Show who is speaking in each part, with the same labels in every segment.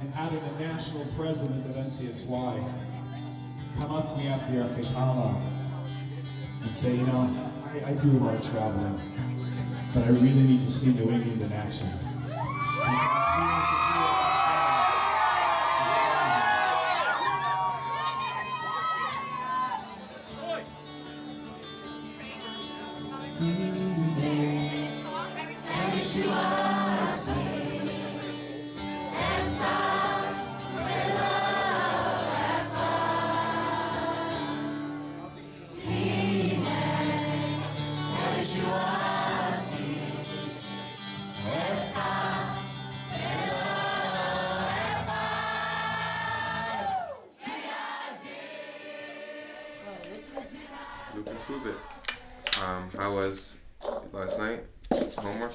Speaker 1: and having the national president of NCSY come up to me after the Archipelago and say, you know, I do a lot of traveling, but I really need to see New England in action.
Speaker 2: How was last night? Homework?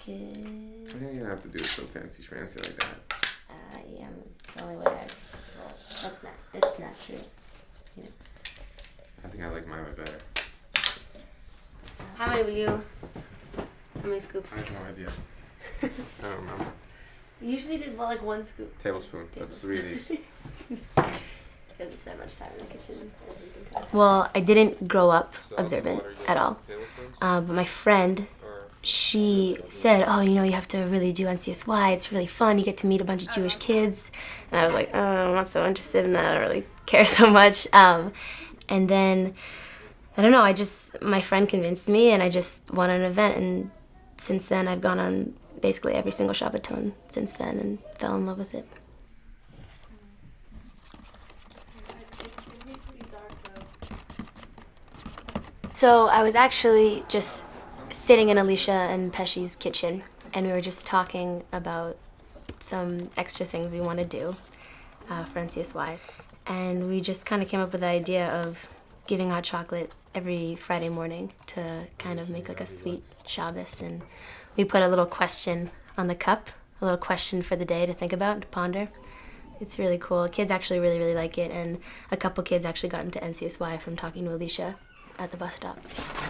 Speaker 3: Good.
Speaker 2: You didn't have to do it so fancy schmancy like that.
Speaker 3: Yeah, it's the only way it's not true. You know.
Speaker 2: I think I like my way better.
Speaker 3: How many were you? How many scoops?
Speaker 2: I have no idea. I don't remember.
Speaker 3: You usually did like one scoop.
Speaker 2: Tablespoon. That's 3 of these.
Speaker 3: Doesn't spend much time in the kitchen. Well, I didn't grow up observant at all. But my friend, she said, oh, you know, you have to really do NCSY. It's really fun. You get to meet a bunch of Jewish kids. And I was like, oh, I'm not so interested in that. I don't really care so much. And then, I don't know, my friend convinced me and I just went on an event. And since then, I've gone on basically every single Shabbaton since then and fell in love with it. So I was actually just sitting in Alicia and Pesci's kitchen, and we were just talking about some extra things we want to do for NCSY. And we just kind of came up with the idea of giving hot chocolate every Friday morning to kind of make like a sweet Shabbos. And we put a little question on the cup, a little question for the day to think about and to ponder. It's really cool. Kids actually really, really like it, and a couple kids actually got into NCSY from talking to Alicia at the bus stop.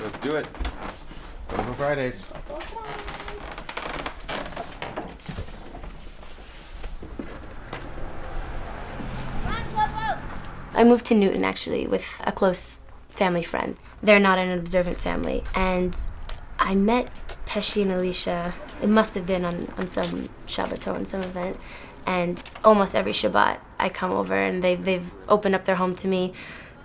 Speaker 2: Let's do it. Go for Fridays.
Speaker 3: I moved to Newton actually with a close family friend. They're not an observant family, and I met Pesci and Alicia, it must have been on some Shabbaton, some event, and almost every Shabbat I come over and they've opened up their home to me.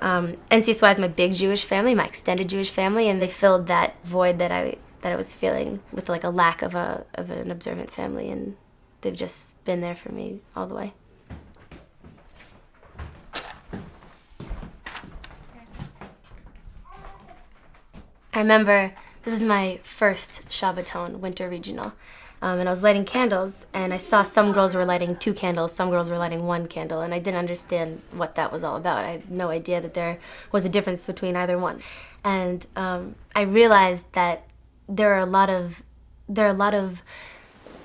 Speaker 3: NCSY is my big Jewish family, my extended Jewish family, and they filled that void that I was feeling with like a lack of an observant family, and they've just been there for me all the way. I remember this is my first Shabbaton, Winter Regional, and I was lighting candles, and I saw some girls were lighting 2 candles, some girls were lighting 1 candle, and I didn't understand what that was all about. I had no idea that there was a difference between either one. And I realized that there are a lot of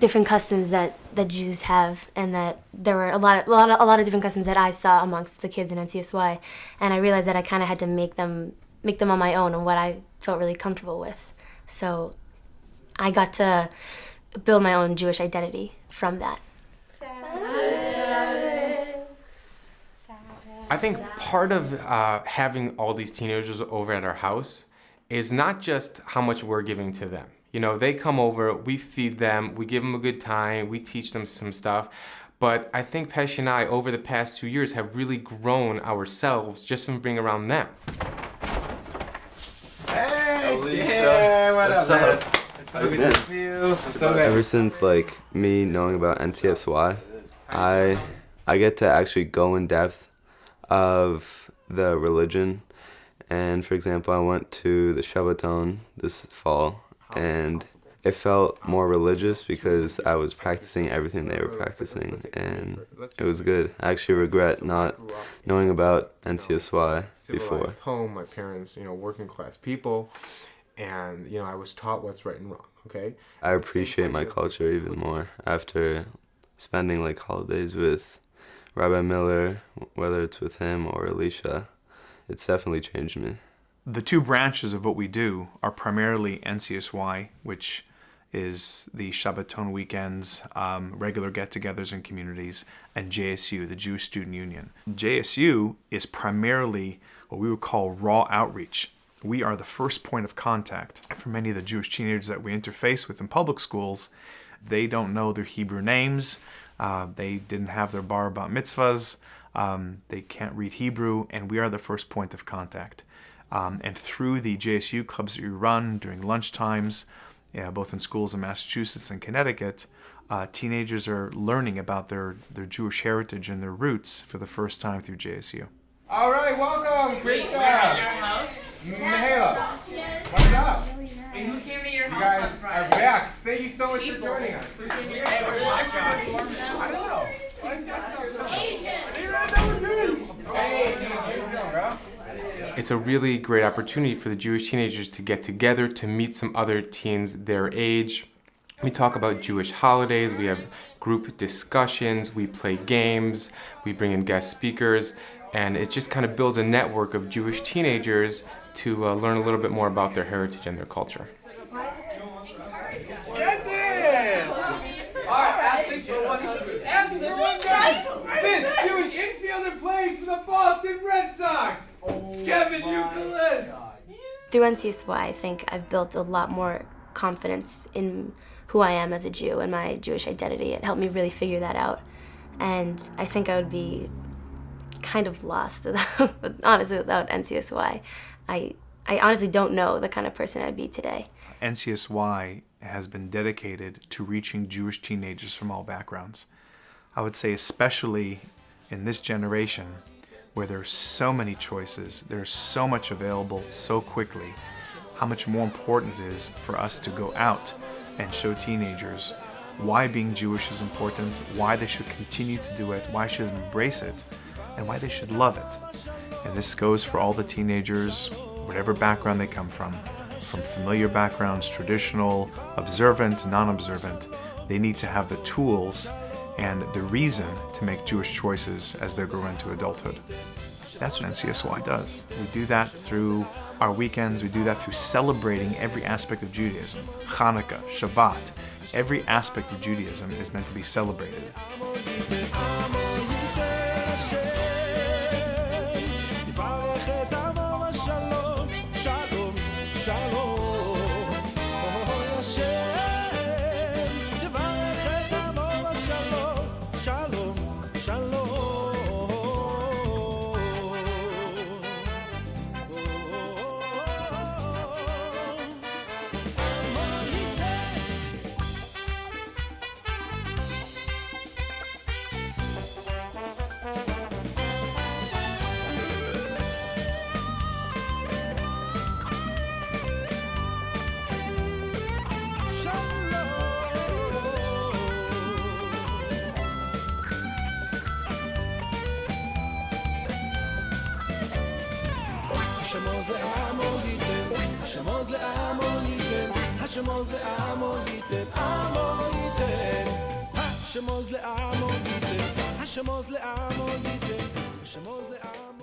Speaker 3: different customs that Jews have, and that there were a lot of different customs that I saw amongst the kids in NCSY, and I realized that I kind of had to make them on my own and what I felt really comfortable with. So I got to build my own Jewish identity from that.
Speaker 2: I think part of having all these teenagers over at our house is not just how much we're giving to them. You know, they come over, we feed them, we give them a good time, we teach them some stuff. But I think Pesci and I, over the past 2 years, have really grown ourselves just from being around them. Hey,
Speaker 4: Alicia,
Speaker 2: yeah,
Speaker 4: what's up?
Speaker 2: It's so good to see you. I'm so glad.
Speaker 4: Ever since like me knowing about NCSY, I get to actually go in depth of the religion. And for example, I went to the Shabbaton this fall, and it felt more religious because I was practicing everything they were practicing, and it was good. I actually regret not knowing about NCSY before.
Speaker 2: Civilized home, my parents, working class people, and I was taught what's right and wrong. Okay.
Speaker 4: I appreciate my culture even more after spending like holidays with Rabbi Miller, whether it's with him or Alicia. It's definitely changed me.
Speaker 5: The 2 branches of what we do are primarily NCSY, which is the Shabbaton weekends, regular get-togethers in communities, and JSU, the Jewish Student Union. JSU is primarily what we would call raw outreach. We are the first point of contact for many of the Jewish teenagers that we interface with in public schools. They don't know their Hebrew names. They didn't have their bar bat mitzvahs. They can't read Hebrew, and we are the first point of contact. And through the JSU clubs that we run during lunch times, both in schools in Massachusetts and Connecticut, teenagers are learning about their Jewish heritage and their roots for the first time through JSU.
Speaker 2: All right, welcome. Great
Speaker 6: We're at your house.
Speaker 2: Mihaela, what's up?
Speaker 6: And who came to your
Speaker 2: You
Speaker 6: house
Speaker 2: guys
Speaker 6: on
Speaker 2: are
Speaker 6: Friday?
Speaker 2: back. Thank you so much for
Speaker 6: People.
Speaker 2: joining us.
Speaker 6: Who came to your house?
Speaker 2: I don't know. It's a really great opportunity for the Jewish teenagers to get together, to meet some other teens their age. We talk about Jewish holidays, we have group discussions, we play games, we bring in guest speakers, and it just kind of builds a network of Jewish teenagers to learn a little bit more about their heritage and their culture.
Speaker 7: Get it! Alright, athletes for one. This Jewish infielder plays for the Boston Red Sox. Kevin Youkilis.
Speaker 3: Through NCSY, I think I've built a lot more confidence in who I am as a Jew and my Jewish identity. It helped me really figure that out. And I think I would be kind of lost without, honestly, without NCSY. I honestly don't know the kind of person I'd be today.
Speaker 5: NCSY has been dedicated to reaching Jewish teenagers from all backgrounds. I would say especially in this generation where there's so many choices, there's so much available so quickly, how much more important it is for us to go out and show teenagers why being Jewish is important, why they should continue to do it, why they should embrace it, and why they should love it. And this goes for all the teenagers, whatever background they come from familiar backgrounds, traditional, observant, non-observant. They need to have the tools and the reason to make Jewish choices as they grow into adulthood. That's what NCSY does. We do that through our weekends, we do that through celebrating every aspect of Judaism. Hanukkah, Shabbat, every aspect of Judaism is meant to be celebrated.
Speaker 8: Hashemos le'amo yiten, Hashemos le'amo yiten, Hashemos le'amo yiten, amo yiten. Hashemos le'amo yiten, Hashemos le'amo yiten, Hashemos le'amo.